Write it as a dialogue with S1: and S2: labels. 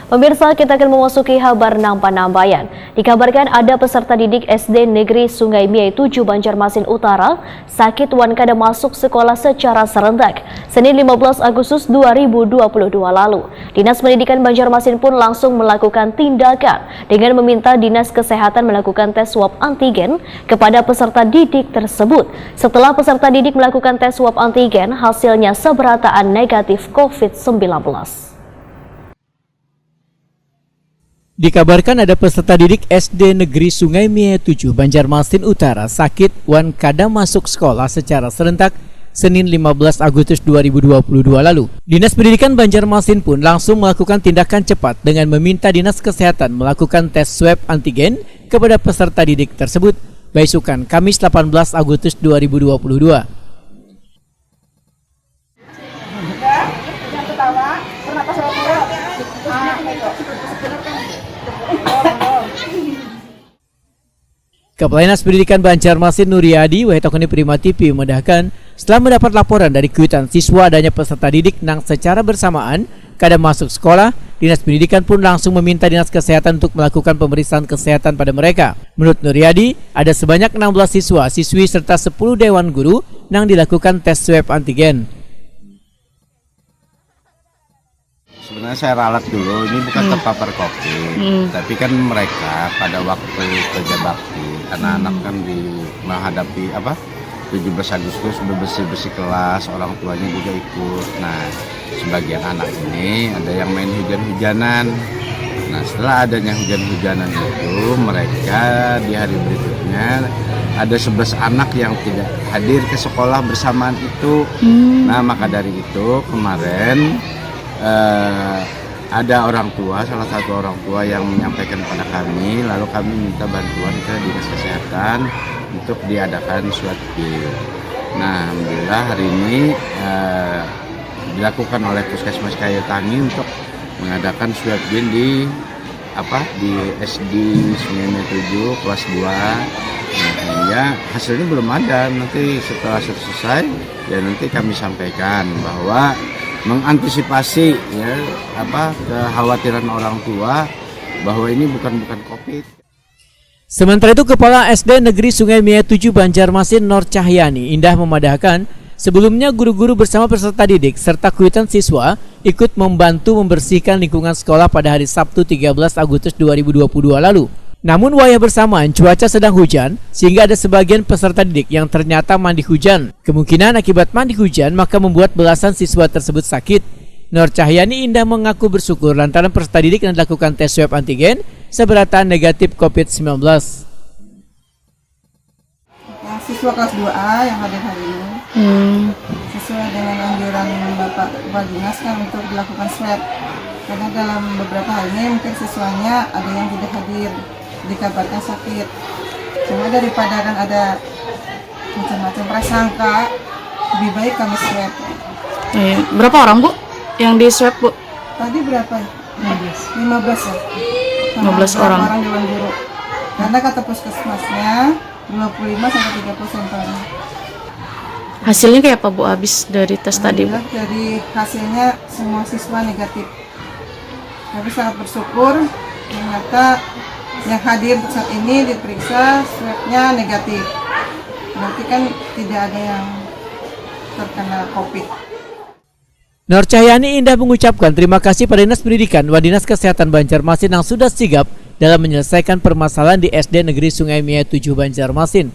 S1: Pemirsa, kita akan memasuki kabar Nampan-Nambayan. Dikabarkan ada peserta didik SD Negeri Sungai Miai 7 Banjarmasin Utara sakit wankada masuk sekolah secara serentak Senin 15 Agustus 2022 lalu. Dinas Pendidikan Banjarmasin pun langsung melakukan tindakan dengan meminta Dinas Kesehatan melakukan tes swab antigen kepada peserta didik tersebut. Setelah peserta didik melakukan tes swab antigen, hasilnya seberataan negatif COVID-19.
S2: Dikabarkan ada peserta didik SD Negeri Sungai Miai 7 Banjarmasin Utara sakit wankada masuk sekolah secara serentak Senin 15 Agustus 2022 lalu. Dinas Pendidikan Banjarmasin pun langsung melakukan tindakan cepat dengan meminta Dinas Kesehatan melakukan tes swab antigen kepada peserta didik tersebut besokan Kamis 18 Agustus 2022. Kepala Dinas Pendidikan Banjarmasin Nuriadi Wahitokoni Prima TV memudahkan setelah mendapat laporan dari kuitan siswa adanya peserta didik nang secara bersamaan kada masuk sekolah, Dinas Pendidikan pun langsung meminta Dinas Kesehatan untuk melakukan pemeriksaan kesehatan pada mereka. Menurut Nuriadi, ada sebanyak 16 siswa, siswi serta 10 dewan guru nang dilakukan tes swab antigen.
S3: Sebenarnya saya ralat dulu, ini bukan terpapar COVID, tapi kan mereka pada waktu kerja bakti, anak-anak kan menghadapi 17 Agustus bersih-bersih kelas, orang tuanya juga ikut. Nah, sebagian anak ini ada yang main hujan-hujanan. Nah, setelah adanya hujan-hujanan itu, mereka di hari berikutnya ada 11 anak yang tidak hadir ke sekolah bersamaan itu. Nah, maka dari itu kemarin ada orang tua, salah satu orang tua yang menyampaikan kepada kami, lalu kami minta bantuan ke Dinas Kesehatan untuk diadakan swab bin. Nah, alhamdulillah hari ini dilakukan oleh Puskesmas Kayu Tangi untuk mengadakan swab bin di SD Sungai Miai 7 kelas 2. Nah, ya hasilnya belum ada, nanti setelah selesai ya nanti kami sampaikan bahwa mengantisipasi kekhawatiran orang tua bahwa ini bukan COVID.
S2: Sementara itu Kepala SD Negeri Sungai Miai 7 Banjarmasin Nur Cahyani Indah memadahkan sebelumnya guru-guru bersama peserta didik serta kuitan siswa ikut membantu membersihkan lingkungan sekolah pada hari Sabtu 13 Agustus 2022 lalu. Namun wayah bersamaan cuaca sedang hujan sehingga ada sebagian peserta didik yang ternyata mandi hujan. Kemungkinan akibat mandi hujan maka membuat belasan siswa tersebut sakit. Nur Cahyani Indah mengaku bersyukur lantaran peserta didik yang dilakukan tes swab antigen seberataan negatif COVID-19.
S4: Siswa kelas 2A yang hadir hari ini sesuai dengan anjuran Bapak Kepala Dinas kan untuk dilakukan swab. Karena dalam beberapa hal ini mungkin siswanya ada yang tidak hadir, dikabarkan sakit. Cuma daripada kan ada macam-macam prasangka, lebih baik kami swab.
S5: Berapa orang Bu yang di swab Bu?
S4: Tadi berapa? 15 ya.
S5: 15 orang.
S4: Orang dewan guru. Karena kata puskesmasnya 25 sampai 30 sampelnya.
S5: Hasilnya kayak apa Bu habis dari tes tadi Bu?
S4: Dari hasilnya semua siswa negatif. Kami sangat bersyukur ternyata yang hadir untuk saat ini diperiksa swabnya negatif. Berarti kan tidak ada yang terkena COVID.
S2: Nur Cahyani Indah mengucapkan terima kasih pada Dinas Pendidikan dan Dinas Kesehatan Banjarmasin yang sudah sigap dalam menyelesaikan permasalahan di SD Negeri Sungai Miai 7 Banjarmasin.